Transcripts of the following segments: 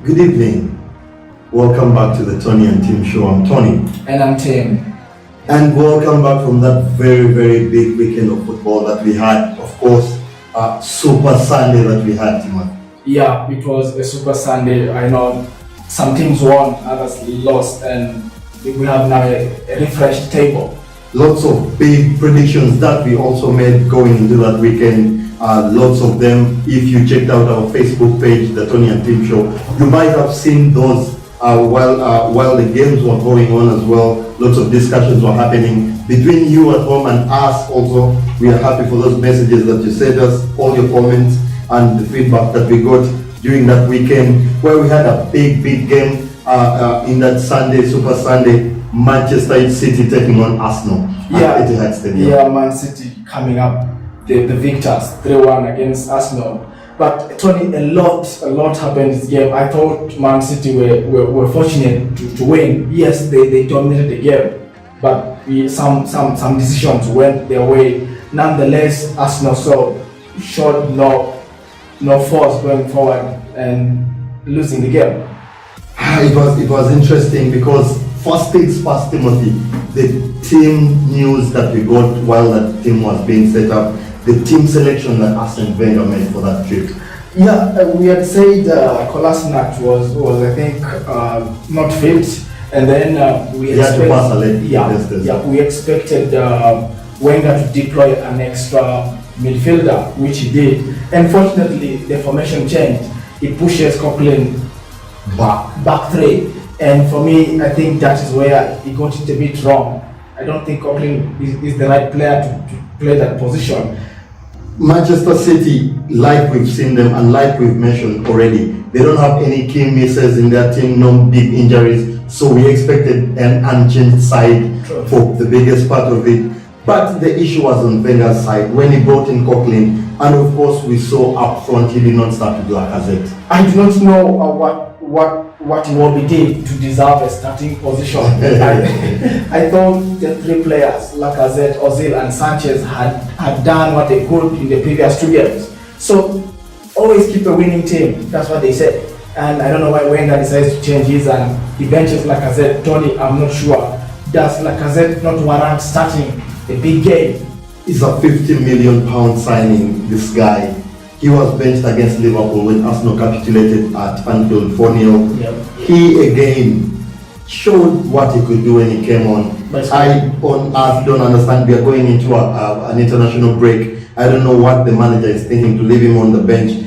Good evening. Welcome back to the Tonny and Tim show. I'm Tonny. And I'm Tim. And welcome back from that very, very big weekend of football that we had. Of course, a Super Sunday that we had, Tim. Yeah, it was a Super Sunday. I know some teams won, others lost, and we have now a refreshed table. Lots of big predictions that we also made going into that weekend. Lots of them. If you checked out our Facebook page, the Tonny and Tim show, you might have seen those while the games were going on as well. Lots of discussions were happening between you at home and us also. We are happy for those messages that you sent us, all your comments and the feedback that we got during that weekend, where we had a big game in that Sunday, Super Sunday. Manchester City taking on Arsenal at Etihad Stadium. Yeah, Man City coming up the victors 3-1 against Arsenal. But Tony, a lot happened in this game. I thought Man City were fortunate to win. Yes, they dominated the game, but some decisions went their way. Nonetheless, Arsenal showed no force going forward and losing the game. It was interesting because first things first, Timothy, the team news that we got while that team was being set up, the team selection that Arsene Wenger made for that trip. Yeah, we had said Kolasinac was I think not fit, and then we expected Wenger to deploy an extra midfielder, which he did. Unfortunately, the formation changed. It pushes Coquelin back three, and for me, I think that is where he got it a bit wrong. I don't think Coquelin is the right player to play that position. Manchester City, like we've seen them and like we've mentioned already, they don't have any key misses in their team, no big injuries, so we expected an unchanged side for the biggest part of it. But the issue was on Wenger's side when he brought in Coquelin, and of course we saw up front he did not start with Lacazette. I do not know what Iwobi did to deserve a starting position. I thought the three players, Lacazette, Ozil and Sanchez, had done what they could in the previous 2 games. So always keep a winning team, that's what they said. And I don't know why Wenger decides to change his and he benches Lacazette. Tony, I'm not sure. Does Lacazette not warrant starting a big game? It's a £50 million signing, this guy. He was benched against Liverpool when Arsenal capitulated at Anfield 4-0. Yep. He again showed what he could do when he came on. I don't understand. We are going into an international break. I don't know what the manager is thinking to leave him on the bench.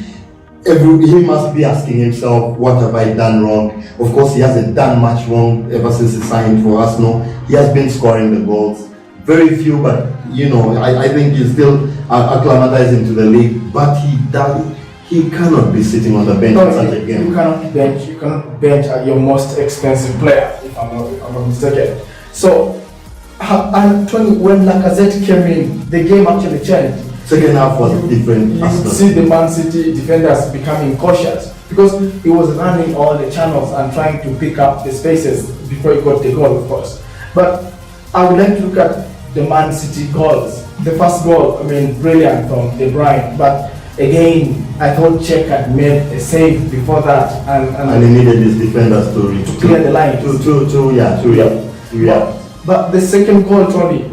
He must be asking himself, what have I done wrong? Of course, he hasn't done much wrong ever since he signed for Arsenal. He has been scoring the goals. Very few, but I think he's still acclimatizing to the league. But he cannot be sitting on the bench in such a game. You cannot bench your most expensive player, if I'm not mistaken. So, and Tony, when Lacazette came in, the game actually changed. Second half was different. You could see the Man City defenders becoming cautious because he was running all the channels and trying to pick up the spaces before he got the goal, of course. But I would like to look at the Man City goals. The first goal, brilliant from De Bruyne, but again, I thought Czech had made a save before that, and he needed his defenders to clear the line. But the second goal, Tony,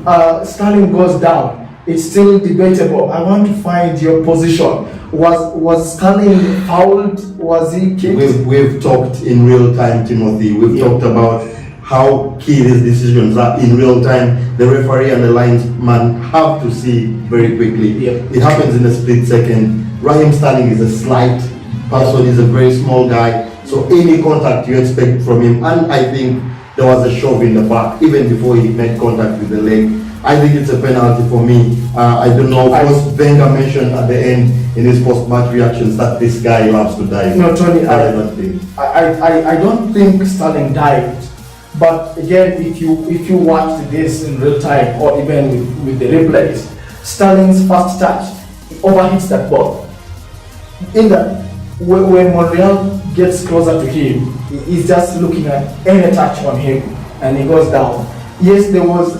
Sterling goes down. It's still debatable. I want to find your position. Was Sterling fouled? Was he kicked? We've talked in real time, Timothy. We've talked about how key these decisions are in real time. The referee and the linesman have to see very quickly. It happens in a split second. Raheem Sterling is a slight person, he's a very small guy, so any contact you expect from him, and I think there was a shove in the back even before he made contact with the leg. I think it's a penalty for me. I don't know. Of course, Wenger mentioned at the end in his post-match reactions that this guy loves to dive. No, Tony, I don't think Sterling dived. But again, if you watch this in real time or even with the replays, Sterling's first touch overhits that ball. In that, when Monreal gets closer to him, he's just looking at any touch on him and he goes down. Yes, there was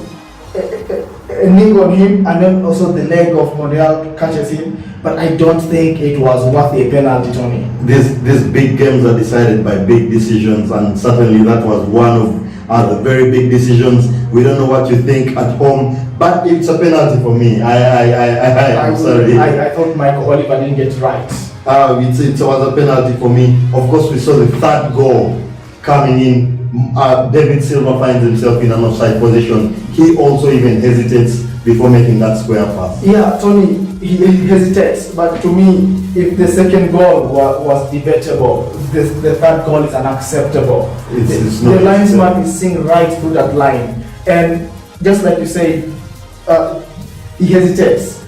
a a knee on him, and then also the leg of Monreal catches him. But I don't think it was worth a penalty, Tony. These big games are decided by big decisions, and certainly that was one of the very big decisions. We don't know what you think at home, but it's a penalty for me. I'm sorry. I thought Michael Oliver didn't get it right. It was a penalty for me. Of course, we saw the third goal coming in. David Silva finds himself in an offside position. He also even hesitates before making that square pass. Yeah, Tony, he hesitates, but to me, if the second goal was debatable, the third goal is unacceptable. It's the not linesman is seeing right through that line, and just like you say, he hesitates.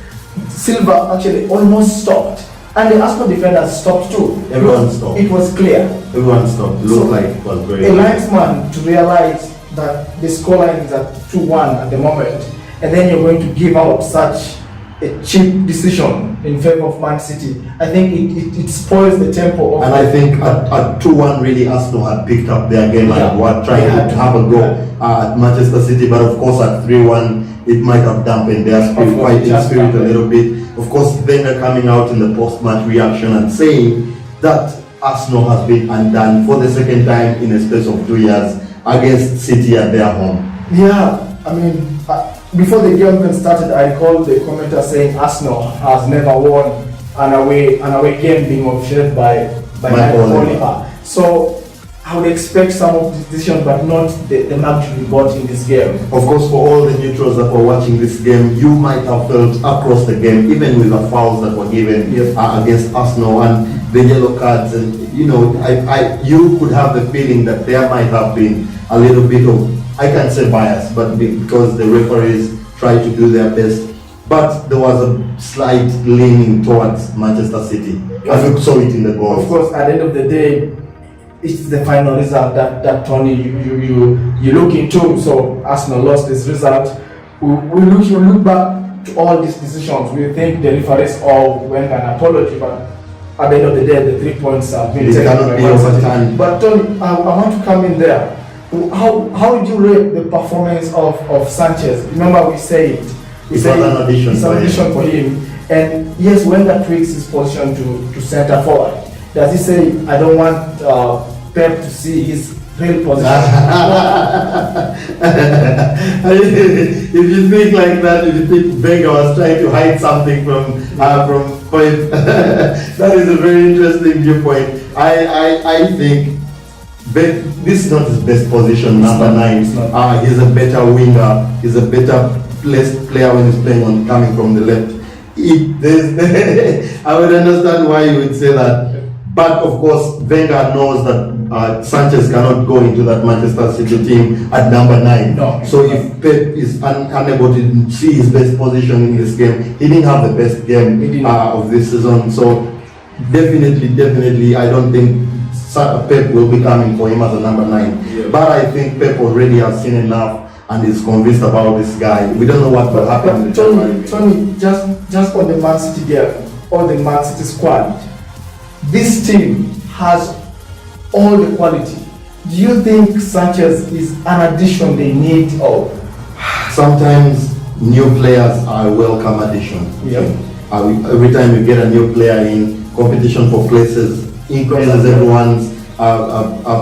Silva actually almost stopped, and the Arsenal defenders stopped too. Everyone stopped. It was clear. Everyone stopped. It looked like it was very. A linesman to realize that the scoreline is at 2-1 at the moment, and then you're going to give out such a cheap decision in favor of Man City. I think it spoils the tempo of. And I think at 2-1 really Arsenal had picked up their game and were trying to have a go at Manchester City, but of course at 3-1 it might have dampened their spirit, fighting spirit a little bit. Of course, Wenger coming out in the post-match reaction and saying that Arsenal has been undone for the second time in a space of 2 years against City at their home. Yeah, I mean, before the game even started, I recall the commenter saying Arsenal has never won an away game being officiated by Michael Oliver. So I would expect some of this decision, but not the magnitude we got in this game. Of course, for all the neutrals that were watching this game, you might have felt across the game, even with the fouls that were given against Arsenal and the yellow cards, and you could have the feeling that there might have been a little bit of, I can't say bias, but because the referees tried to do their best, but there was a slight leaning towards Manchester City, as we saw it in the goals. Of course, at the end of the day, it's the final result that Tony you look into. So Arsenal lost this result. We look back to all these decisions. We think the referees all went an apology, but at the end of the day, the 3 points have been taken. Cannot be overturned. But Tony, I want to come in there. How would you rate the performance of Sanchez? Remember, we said it's an audition for him. And yes, when that tweaks his position to centre forward, does he say, I don't want Pep to see his real position? If you think like that, if you think Wenger was trying to hide something from Pep, that is a very interesting viewpoint. I think this is not his best position, number 9. He's a better winger. He's a better placed player when he's playing coming from the left. I would understand why you would say that. But of course, Wenger knows that Sanchez cannot go into that Manchester City team at number 9. No, so if Pep is unable to see his best position in this game, he didn't have the best game of this season. So definitely, I don't think Pep will be coming for him as a number 9. Yeah. But I think Pep already has seen enough and is convinced about this guy. We don't know what will happen. Tony, just on the Man City game, or the Man City squad, this team has all the quality. Do you think Sanchez is an addition they need? Or sometimes new players are a welcome addition. Every time you get a new player in, competition for places increases, everyone's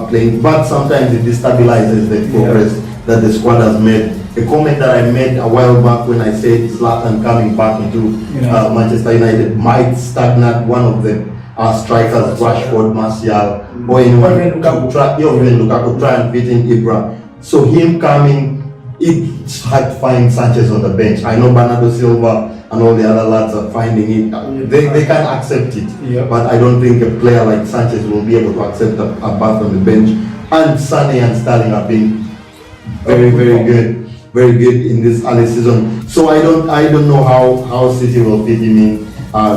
playing, but sometimes it destabilizes the progress that the squad has made. A comment that I made a while back when I said Zlatan coming back into Manchester United might stagnate one of the strikers, Rashford, Martial, or anyone even Lukaku try and fit in Ibra. So him coming, it's hard to find Sanchez on the bench. I know Bernardo Silva and all the other lads are finding it. They can accept it, but I don't think a player like Sanchez will be able to accept a berth on the bench. And Sonny and Sterling have been very good in this early season. So I don't know how City will fit him in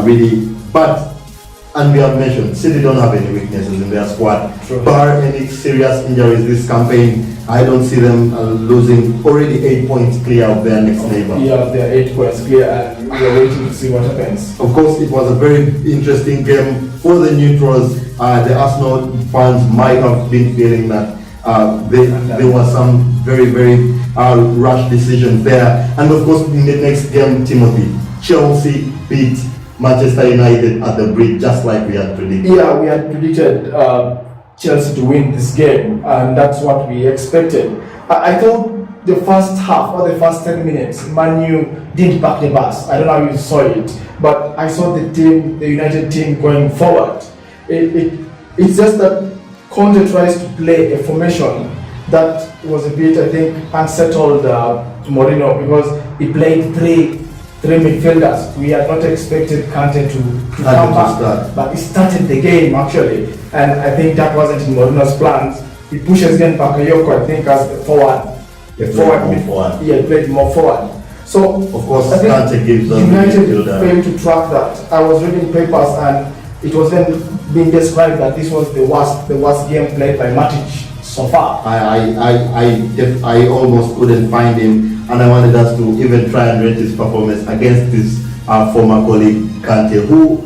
really, but. And we have mentioned, City don't have any weaknesses in their squad. Bar any serious injuries this campaign, I don't see them losing. Already 8 points clear of their next neighbor. Yeah, they are 8 points clear, and we are waiting to see what happens. Of course, it was a very interesting game for the neutrals. The Arsenal fans might have been feeling that there was some very rash decisions there. And of course, in the next game, Timothy, Chelsea beat Manchester United at the bridge, just like we had predicted. Yeah, we had predicted Chelsea to win this game, and that's what we expected. I thought the first half or the first 10 minutes, Man U did back the bus. I don't know how you saw it, but I saw the United team going forward. It's just that Conte tries to play a formation that was a bit, I think, unsettled Mourinho, because he played three midfielders. We had not expected Conte to come back, but he started the game actually, and I think that wasn't in Mourinho's plans. He pushes again Bakayoko, I think, as the forward. He played more forward. So of course, I think Conte gives us United failed to track that. I was reading papers and it was then being described that this was the worst game played by Matic so far. I almost couldn't find him, and I wanted us to even try and rate his performance against his former colleague Kante, who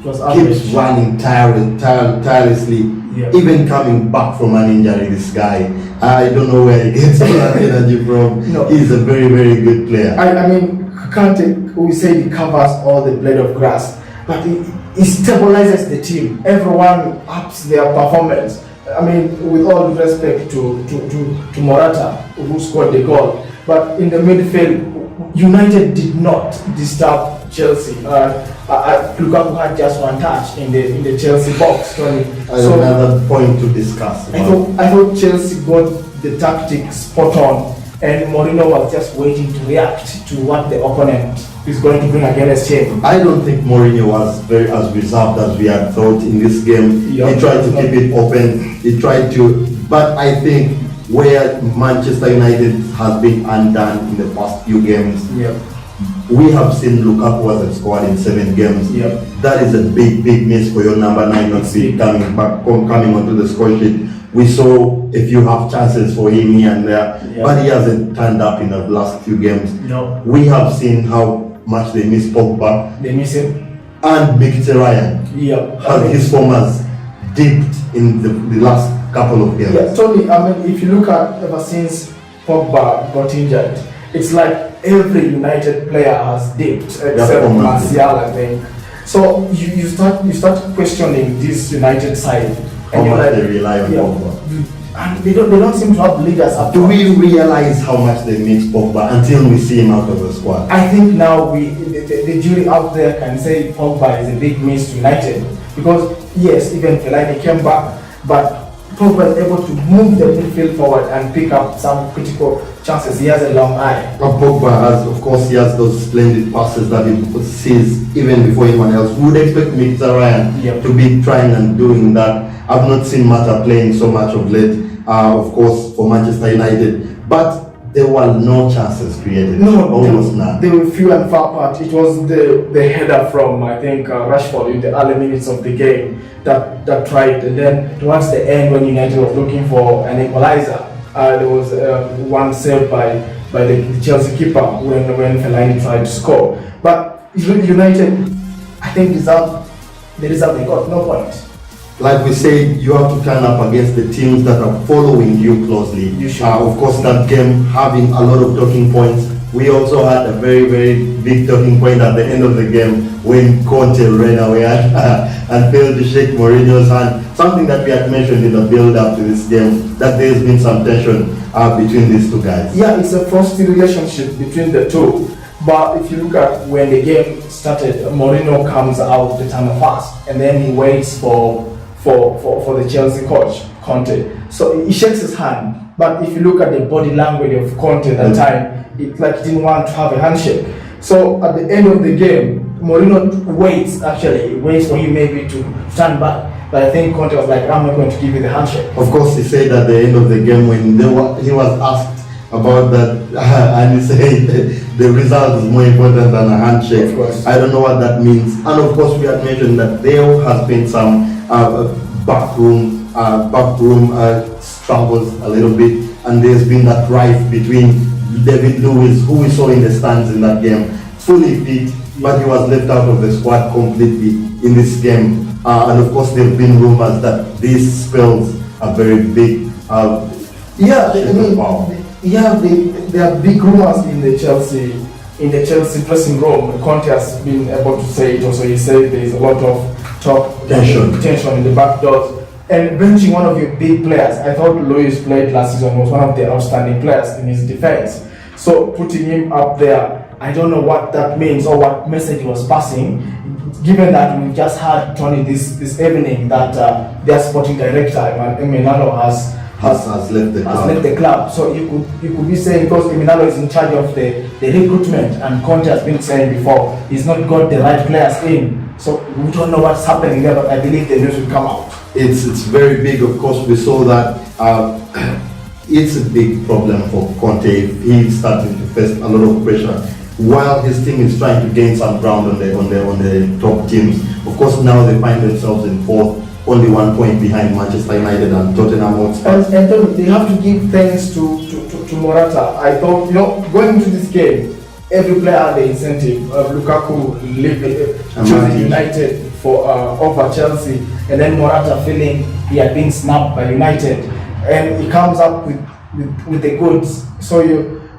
keeps running tirelessly, even coming back from an injury. This guy, I don't know where he gets that energy from. No. He's a very, very good player. I mean, Kante, we say he covers all the blade of grass, but he stabilizes the team. Everyone ups their performance. I mean, with all due respect to Morata, who scored the goal, but in the midfield, United did not disturb Chelsea. Lukaku had just one touch in the Chelsea box. Tonny. So another point to discuss. I thought Chelsea got the tactics spot on, and Mourinho was just waiting to react to what the opponent is going to bring against him. I don't think Mourinho was very as reserved as we had thought in this game. He tried to keep it open. He tried to, but I think where Manchester United has been undone in the past few games, we have seen Lukaku as a squad in 7 games. That is a big miss for your number 9 not see coming onto the score sheet. We saw a few half chances for him here and there, but he hasn't turned up in the last few games. We have seen how much they miss Pogba. They miss him. And Mkhitaryan. His form has dipped in the last couple of games. Tony, I mean, if you look at ever since Pogba got injured, it's like every United player has dipped except Martial, I think. So you start questioning this United side. How much they rely on Pogba. And they don't seem to have leaders up. Do we realize how much they miss Pogba until we see him out of the squad? I think now the jury out there can say Pogba is a big miss to United, because yes, even Fellaini came back, but Pogba is able to move the midfield forward and pick up some critical chances. He has a long eye. Pogba has, of course, he has those splendid passes that he sees even before anyone else. We would expect Mkhitaryan to be trying and doing that. I've not seen Mata playing so much of late, of course, for Manchester United, but there were no chances created. Almost none. They were few and far apart. It was the header from, I think, Rashford in the early minutes of the game that tried, and then towards the end when United was looking for an equalizer, there was one saved by the Chelsea keeper when Fellaini tried to score. But United, I think, they got no point. Like we said, you have to turn up against the teams that are following you closely. Of course, that game having a lot of talking points. We also had a very, very big talking point at the end of the game when Conte ran away and failed to shake Mourinho's hand. Something that we had mentioned in the build-up to this game, that there's been some tension between these two guys. Yeah, it's a frosty relationship between the two. But if you look at when the game started, Mourinho comes out the tunnel fast, and then he waits for the Chelsea coach, Conte. So he shakes his hand, but if you look at the body language of Conte at that time, it's like he didn't want to have a handshake. So at the end of the game, Mourinho waits for him maybe to stand back. But I think Conte was like, I'm not going to give you the handshake. Of course, he said at the end of the game when he was asked about that, and he said the result is more important than a handshake. Of course. I don't know what that means. And of course, we had mentioned that there has been some backroom struggles a little bit, and there's been that rift between David Luiz, who we saw in the stands in that game, fully fit, but he was left out of the squad completely in this game. And of course, there have been rumors that this spells a very big Yeah, there are big rumors in the Chelsea dressing room. Conte has been able to say it also. He said there is a lot of tension in the back doors. And benching one of your big players, I thought Luis played last season, was one of the outstanding players in his defense. So putting him up there, I don't know what that means or what message he was passing, given that we just had Tonny this evening that their sporting director, Eminalo, has left the club. So you could be saying, because Eminalo is in charge of the recruitment, and Conte has been saying before, he's not got the right players in. So we don't know what's happening there, but I believe the news will come out. It's very big. Of course, we saw that it's a big problem for Conte. He's starting to face a lot of pressure while his team is trying to gain some ground on the top teams. Of course, now they find themselves in fourth, only 1 point behind Manchester United and Tottenham Hotspur. And they have to give thanks to Morata. I thought, going into this game, every player had the incentive. Lukaku choosing United for over Chelsea, and then Morata feeling he had been snapped by United, and he comes up with the goods. So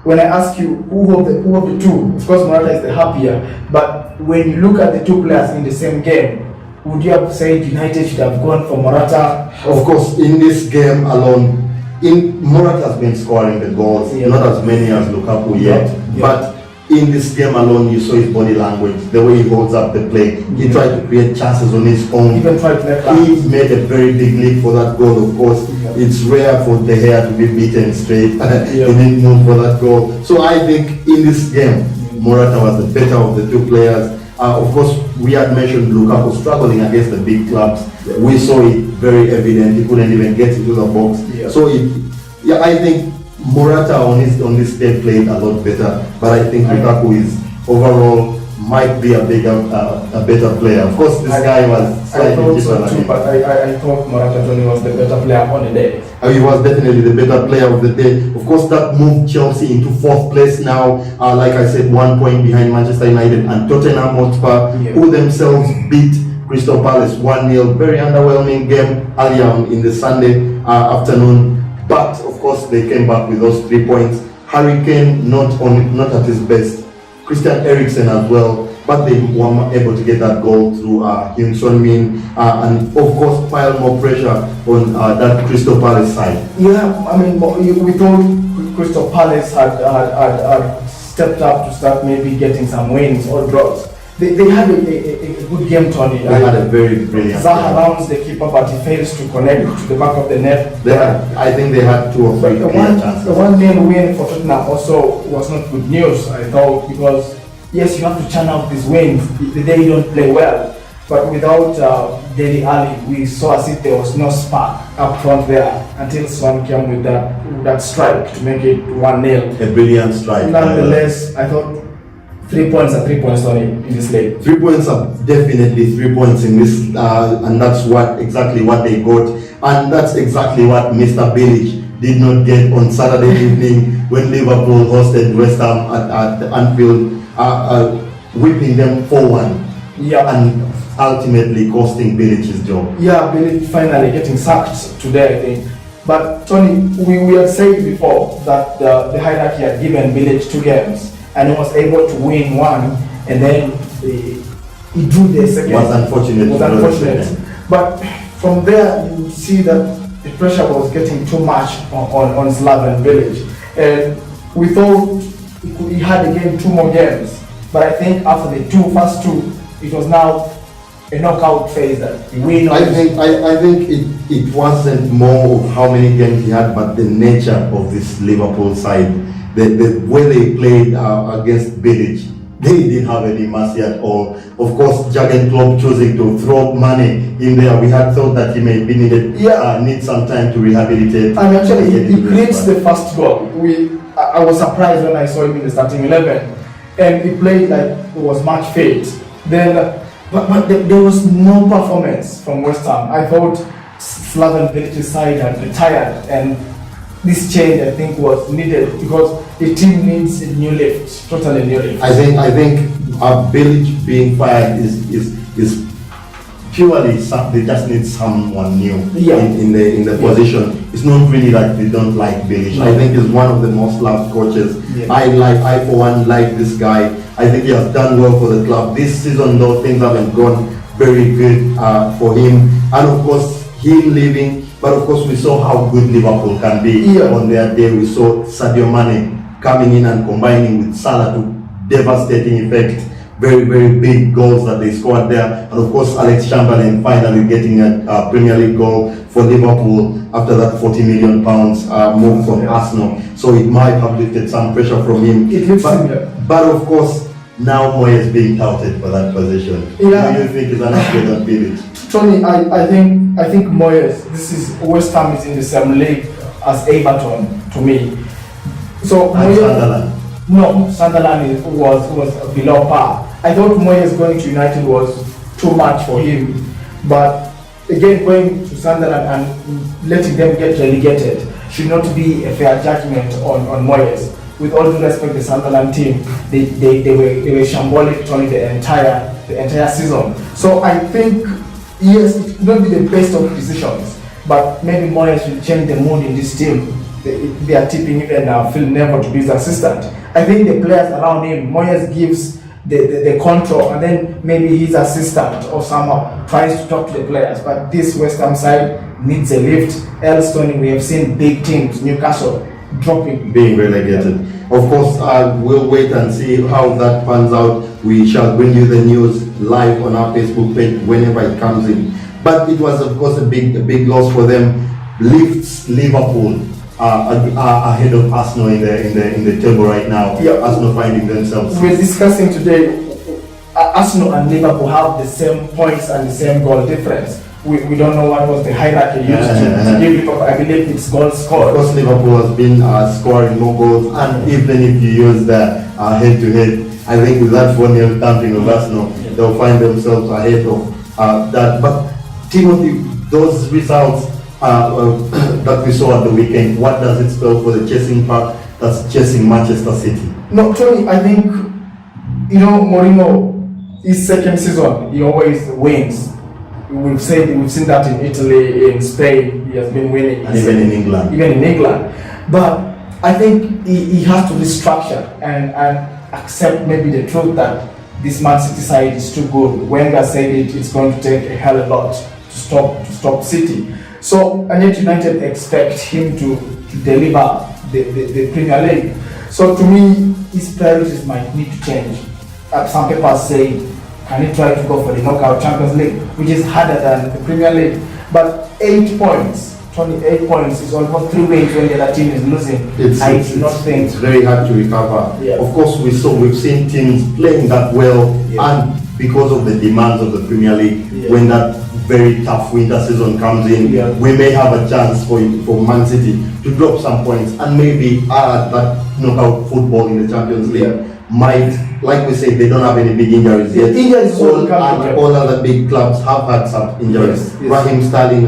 when I ask you who of the two, of course Morata is the happier, but when you look at the two players in the same game, would you have said United should have gone for Morata? Of course, in this game alone, Morata has been scoring the goals, not as many as Lukaku yet, but in this game alone, you saw his body language, the way he holds up the play. He tried to create chances on his own. He made a very big leap for that goal. Of course, it's rare for De Gea to be beaten straight. He didn't move for that goal. So I think in this game, Morata was the better of the two players. Of course, we had mentioned Lukaku struggling against the big clubs. We saw it very evident. He couldn't even get into the box. So I think Morata on this day played a lot better, but I think Lukaku is overall might be a better player. Of course, this guy was slightly different. So too, but I thought Morata Tonny was the better player on the day. He was definitely the better player of the day. Of course, that moved Chelsea into fourth place now. Like I said, 1 point behind Manchester United and Tottenham Hotspur, who themselves beat Crystal Palace 1-0. Very underwhelming game earlier in the Sunday afternoon. But of course, they came back with those 3 points. Harry Kane not at his best. Christian Eriksen as well, but they were able to get that goal through Sn1 and of course pile more pressure on that Crystal Palace side. Yeah, I mean, we thought Crystal Palace had stepped up to start maybe getting some wins or draws. They had a good game, Tonny. They had a very brilliant Zaha rounds the keeper, but he fails to connect to the back of the net. I think they had 2 or 3 chances. The 1-0 win for Tottenham also was not good news, I thought, because yes, you have to churn out these wins the day you don't play well. But without Dele Alli, we saw as if there was no spark up front there until Sn1 came with that strike to make it 1-0. A brilliant strike. Nonetheless, I thought 3 points are 3 points, Tonny, in this league. 3 points are definitely 3 points in this, and that's exactly what they got, and that's exactly what Mr. Bilic did not get on Saturday evening when Liverpool hosted West Ham at Anfield, whipping them 4-1, and ultimately costing Bilic his job. Yeah, Bilic finally getting sacked today, I think. But Tonny, we had said before that the hierarchy had given Bilic 2 games. And he was able to win one, and then he drew the second. Was unfortunate. But from there, you see that the pressure was getting too much on Slaven Bilic. And we thought he had again 2 more games. But I think after the first two, it was now a knockout phase that he win. I think it wasn't more of how many games he had, but the nature of this Liverpool side. The way they played against Bilic, they didn't have any mercy at all. Of course, Jurgen Klopp choosing to throw money in there. We had thought that he may be need some time to rehabilitate. And actually, he creates the first goal. I was surprised when I saw him in the starting 11, and he played like it was match fit. Then, but there was no performance from West Ham. I thought Slaven Bilic's side had retired, and this change, I think, was needed because the team needs a new lift, totally new lift. I think Bilic being fired is purely they just need someone new Yeah. in the position. It's not really like they don't like Bilic. I think he's one of the most loved coaches. Yeah. I for one like this guy. I think he has done well for the club this season, though things haven't gone very good for him, and of course him leaving. But of course we saw how good Liverpool can be on their day. We saw Sadio Mane coming in and combining with Salah to devastating effect. Very, very big goals that they scored there. And of course, Alex Chamberlain finally getting a Premier League goal for Liverpool after that £40 million move from Arsenal. So it might have lifted some pressure from him. It looks similar. But of course, now Moyes being touted for that position. Yeah. Do you think is an upgrade on Bilic? Tony, I think Moyes, this is West Ham is in the same league as Everton to me. So And Moyes, Sunderland. no, Sunderland was below par. I thought Moyes going to United was too much for him, but again going to Sunderland and letting them get relegated should not be a fair judgment on Moyes. With all due respect, the Sunderland team, they were shambolic Tony the entire season. So I think yes, it will not be the best of decisions, but maybe Moyes will change the mood in this team. They are tipping even Phil Neville to be his assistant. I think the players around him, Moyes gives the control, and then maybe his assistant or someone tries to talk to the players. But this West Ham side needs a lift. Else, Tony, we have seen big teams, Newcastle, dropping. Being relegated. Of course, we'll wait and see how that pans out. We shall bring you the news live on our Facebook page whenever it comes in. But it was, of course, a big loss for them. Lifts Liverpool ahead of Arsenal in the table right now. Yeah. Arsenal finding themselves. We're discussing today, Arsenal and Liverpool have the same points and the same goal difference. We don't know what was the hierarchy used to give Liverpool. I believe it's goals scored. Of course, Liverpool has been scoring more goals, and even if you use the head-to-head, I think with that 4-0 thumping of Arsenal, they'll find themselves ahead of that. But Timothy, those results that we saw at the weekend, what does it spell for the chasing pack that's chasing Manchester City? No, Tony, I think, Mourinho, his second season, he always wins. We've seen that in Italy, in Spain, he has been winning. And even in England. Even in England. But I think he has to restructure and accept maybe the truth that this Man City side is too good. Wenger said it's going to take a hell of a lot to stop City. So, and yet United expect him to deliver the Premier League. So to me, his priorities might need to change. Some people say, can he try to go for the knockout Champions League, which is harder than the Premier League? But 8 points, 28 points is almost 3 wins when the other team is losing. I do not think it's very hard to recover. Yeah. Of course, we've seen teams playing that well, and because of the demands of the Premier League, when that very tough winter season comes in, we may have a chance for Man City to drop some points and maybe that knockout football in the Champions League might, like we said, they don't have any big injuries yet. Injuries all other big clubs have had some injuries. Raheem Sterling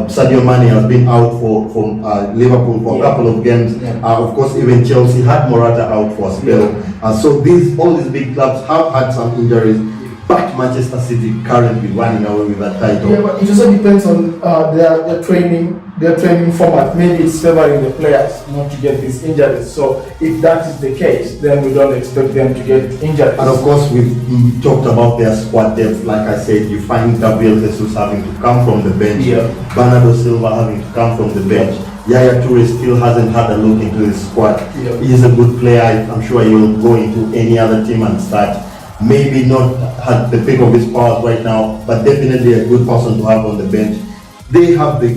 Sadio Mane has been out from Liverpool for a couple of games. Of course, even Chelsea had Morata out for a spell. So all these big clubs have had some injuries. But Manchester City currently running away with that title. Yeah, but it also depends on their training format. Maybe it's favoring the players not to get these injuries. So if that is the case, then we don't expect them to get injured. And of course, we've talked about their squad depth. Like I said, you find Gabriel Jesus having to come from the bench. Bernardo Silva having to come from the bench. Yaya Toure still hasn't had a look into his squad. He's a good player. I'm sure he will go into any other team and start. Maybe not at the peak of his powers right now, but definitely a good person to have on the bench. They have the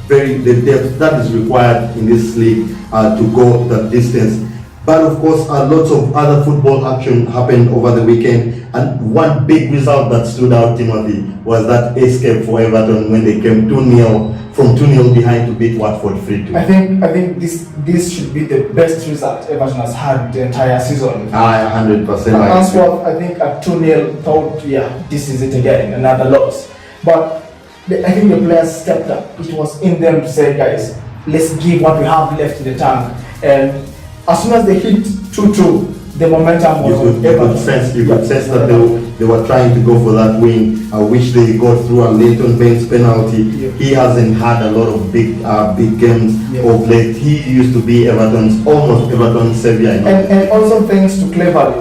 depth that is required in this league to go the distance. But of course, lots of other football action happened over the weekend, and one big result that stood out, Timothy, was that escape for Everton when they came 2-0 behind to beat Watford 3-2. I think this should be the best result Everton has had the entire season. 100%. Answorth, I think at 2-0 thought, this is it again, another loss. But I think the players stepped up. It was in them to say, guys, let's give what we have left in the tank. And as soon as they hit 2-2, the momentum was on Everton. You could sense that they were trying to go for that win, which they got through a Leighton Baines penalty. He hasn't had a lot of big games of late. He used to be Everton's savior. And also thanks to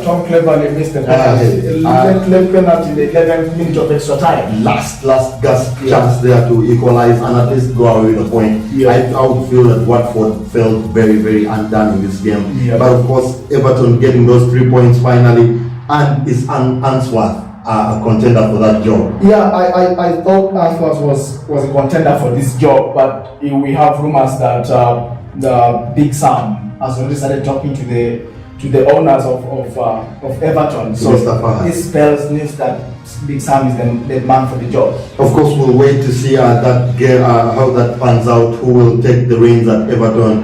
Tom Cleverley missed the penalty. Late penalty, the 11th minute of extra time. Last gasp chance there to equalize and at least go away with a point. I would feel that Watford felt very, very undone in this game. But of course, Everton getting those 3 points finally, and is Answorth a contender for that job. Yeah, I thought Answorth was a contender for this job, but we have rumors that the Big Sam has already started talking to the owners of Everton. So this spells news that Big Sam is the man for the job. Of course, we'll wait to see how that pans out, who will take the reins at Everton.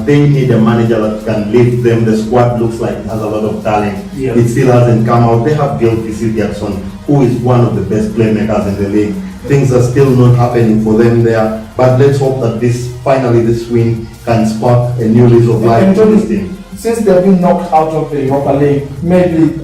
They need a manager that can lift them. The squad looks like it has a lot of talent. It still hasn't come out. They have Gilfie Jackson, who is one of the best playmakers in the league. Things are still not happening for them there, but let's hope that this win can spark a new lease of life to this team. Since they've been knocked out of the Europa League, maybe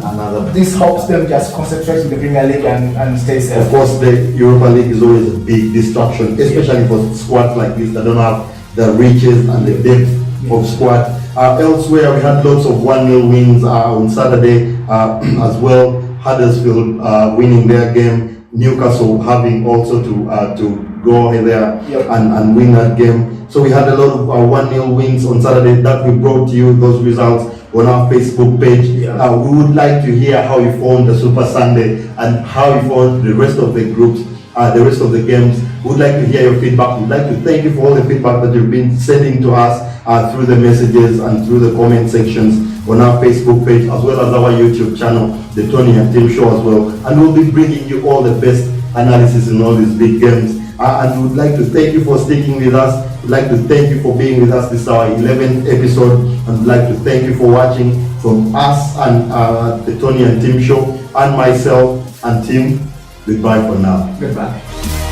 this helps them just concentrate in the Premier League and stay safe. Of course, the Europa League is always a big distraction, especially for squads like this that don't have the riches and the depth of squad. Elsewhere, we had lots of 1-0 wins on Saturday as well. Huddersfield winning their game, Newcastle having also to go ahead there and win that game. So we had a lot of 1-0 wins on Saturday that we brought to you, those results on our Facebook page. We would like to hear how you found the Super Sunday and how you found the rest of the groups, the rest of the games. We would like to hear your feedback. We'd like to thank you for all the feedback that you've been sending to us through the messages and through the comment sections on our Facebook page, as well as our YouTube channel, the Tonny and Tim Show as well. And we'll be bringing you all the best analysis in all these big games. And we would like to thank you for sticking with us. We'd like to thank you for being with us. This is our 11th episode, and we'd like to thank you for watching from us and the Tonny and Tim Show, and myself and Tim. Goodbye for now. Goodbye.